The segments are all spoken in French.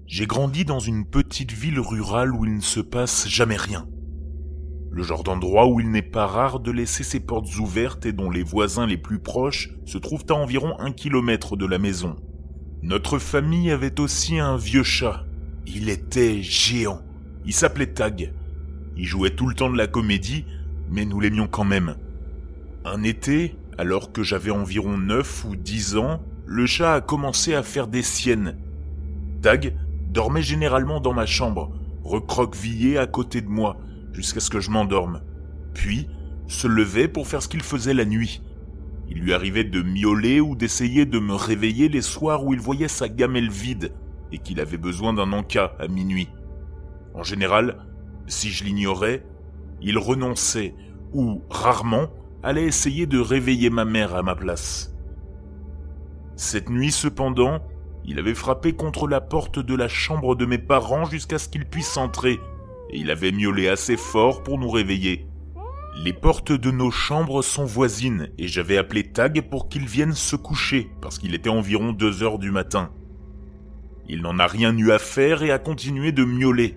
J'ai grandi dans une petite ville rurale où il ne se passe jamais rien. Le genre d'endroit où il n'est pas rare de laisser ses portes ouvertes et dont les voisins les plus proches se trouvent à environ 1 kilomètre de la maison. Notre famille avait aussi un vieux chat. Il était géant. Il s'appelait Tag. Il jouait tout le temps de la comédie, mais nous l'aimions quand même. Un été, alors que j'avais environ 9 ou 10 ans, le chat a commencé à faire des siennes. Tag dormait généralement dans ma chambre, recroquevillé à côté de moi, jusqu'à ce que je m'endorme. Puis, se levait pour faire ce qu'il faisait la nuit. Il lui arrivait de miauler ou d'essayer de me réveiller les soirs où il voyait sa gamelle vide et qu'il avait besoin d'un encas à minuit. En général, si je l'ignorais, il renonçait ou, rarement, allait essayer de réveiller ma mère à ma place. Cette nuit, cependant, il avait frappé contre la porte de la chambre de mes parents jusqu'à ce qu'ils puissent entrer, et il avait miaulé assez fort pour nous réveiller. Les portes de nos chambres sont voisines, et j'avais appelé Tag pour qu'il vienne se coucher, parce qu'il était environ 2 heures du matin. Il n'en a rien eu à faire et a continué de miauler.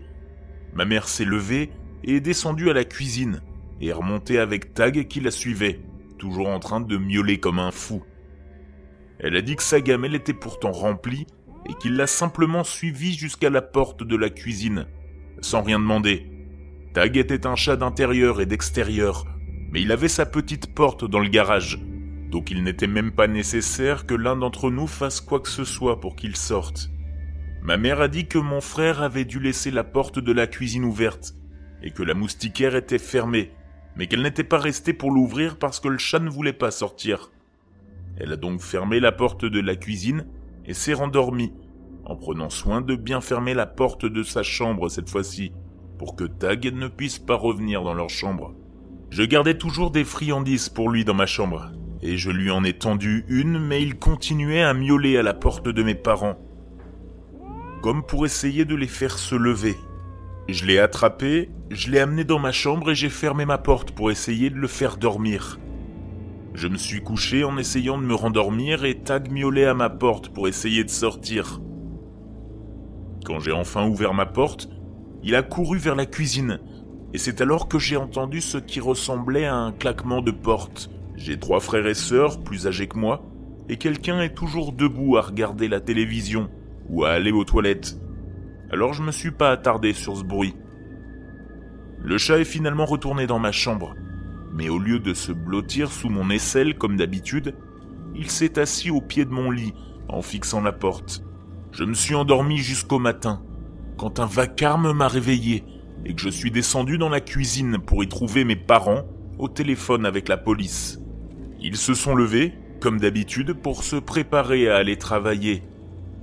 Ma mère s'est levée et est descendue à la cuisine, et est remontée avec Tag qui la suivait, toujours en train de miauler comme un fou. Elle a dit que sa gamelle était pourtant remplie et qu'il l'a simplement suivie jusqu'à la porte de la cuisine, sans rien demander. Tag était un chat d'intérieur et d'extérieur, mais il avait sa petite porte dans le garage, donc il n'était même pas nécessaire que l'un d'entre nous fasse quoi que ce soit pour qu'il sorte. Ma mère a dit que mon frère avait dû laisser la porte de la cuisine ouverte, et que la moustiquaire était fermée, mais qu'elle n'était pas restée pour l'ouvrir parce que le chat ne voulait pas sortir. Elle a donc fermé la porte de la cuisine et s'est rendormie, en prenant soin de bien fermer la porte de sa chambre cette fois-ci, pour que Tag ne puisse pas revenir dans leur chambre. Je gardais toujours des friandises pour lui dans ma chambre, et je lui en ai tendu une, mais il continuait à miauler à la porte de mes parents, comme pour essayer de les faire se lever. Je l'ai attrapé, je l'ai amené dans ma chambre et j'ai fermé ma porte pour essayer de le faire dormir. Je me suis couché en essayant de me rendormir et Tag miaulait à ma porte pour essayer de sortir. Quand j'ai enfin ouvert ma porte, il a couru vers la cuisine, et c'est alors que j'ai entendu ce qui ressemblait à un claquement de porte. J'ai 3 frères et sœurs plus âgés que moi, et quelqu'un est toujours debout à regarder la télévision ou à aller aux toilettes. Alors je me suis pas attardé sur ce bruit. Le chat est finalement retourné dans ma chambre, mais au lieu de se blottir sous mon aisselle comme d'habitude, il s'est assis au pied de mon lit en fixant la porte. Je me suis endormi jusqu'au matin, quand un vacarme m'a réveillé et que je suis descendu dans la cuisine pour y trouver mes parents au téléphone avec la police. Ils se sont levés, comme d'habitude, pour se préparer à aller travailler.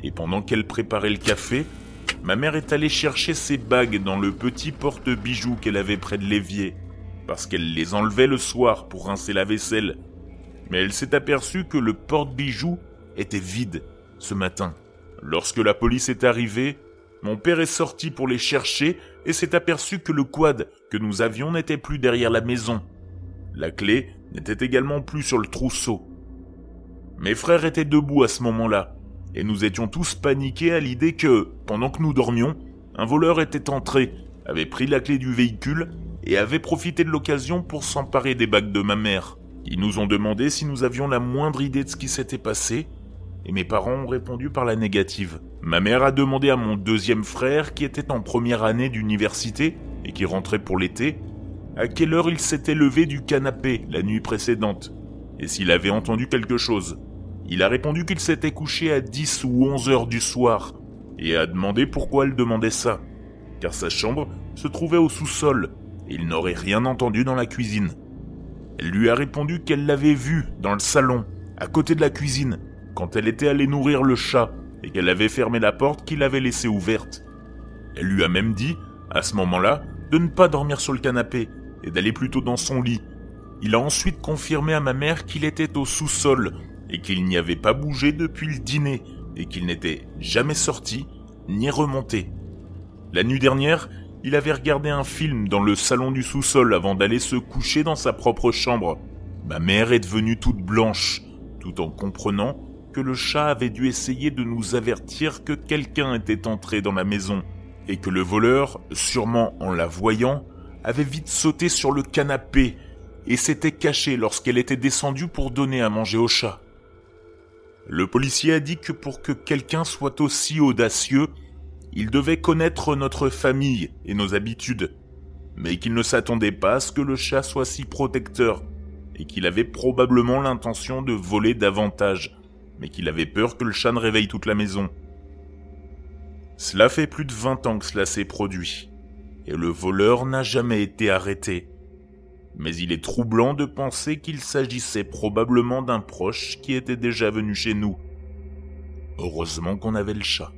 Et pendant qu'elle préparait le café, ma mère est allée chercher ses bagues dans le petit porte-bijoux qu'elle avait près de l'évier, parce qu'elle les enlevait le soir pour rincer la vaisselle. Mais elle s'est aperçue que le porte-bijoux était vide ce matin. Lorsque la police est arrivée, mon père est sorti pour les chercher et s'est aperçu que le quad que nous avions n'était plus derrière la maison. La clé n'était également plus sur le trousseau. Mes frères étaient debout à ce moment-là, et nous étions tous paniqués à l'idée que, pendant que nous dormions, un voleur était entré, avait pris la clé du véhicule et avait profité de l'occasion pour s'emparer des bagues de ma mère. Ils nous ont demandé si nous avions la moindre idée de ce qui s'était passé, et mes parents ont répondu par la négative. Ma mère a demandé à mon 2e frère, qui était en première année d'université et qui rentrait pour l'été, à quelle heure il s'était levé du canapé la nuit précédente, et s'il avait entendu quelque chose. Il a répondu qu'il s'était couché à 10 ou 11 heures du soir, et a demandé pourquoi elle demandait ça, car sa chambre se trouvait au sous-sol, et il n'aurait rien entendu dans la cuisine. Elle lui a répondu qu'elle l'avait vu dans le salon, à côté de la cuisine, quand elle était allée nourrir le chat, et qu'elle avait fermé la porte qu'il avait laissée ouverte. Elle lui a même dit, à ce moment-là, de ne pas dormir sur le canapé, et d'aller plutôt dans son lit. Il a ensuite confirmé à ma mère qu'il était au sous-sol, et qu'il n'y avait pas bougé depuis le dîner, et qu'il n'était jamais sorti, ni remonté. La nuit dernière, il avait regardé un film dans le salon du sous-sol avant d'aller se coucher dans sa propre chambre. Ma mère est devenue toute blanche, tout en comprenant que le chat avait dû essayer de nous avertir que quelqu'un était entré dans la maison et que le voleur, sûrement en la voyant, avait vite sauté sur le canapé et s'était caché lorsqu'elle était descendue pour donner à manger au chat. Le policier a dit que pour que quelqu'un soit aussi audacieux, il devait connaître notre famille et nos habitudes, mais qu'il ne s'attendait pas à ce que le chat soit si protecteur et qu'il avait probablement l'intention de voler davantage, mais qu'il avait peur que le chat ne réveille toute la maison. Cela fait plus de 20 ans que cela s'est produit, et le voleur n'a jamais été arrêté. Mais il est troublant de penser qu'il s'agissait probablement d'un proche qui était déjà venu chez nous. Heureusement qu'on avait le chat.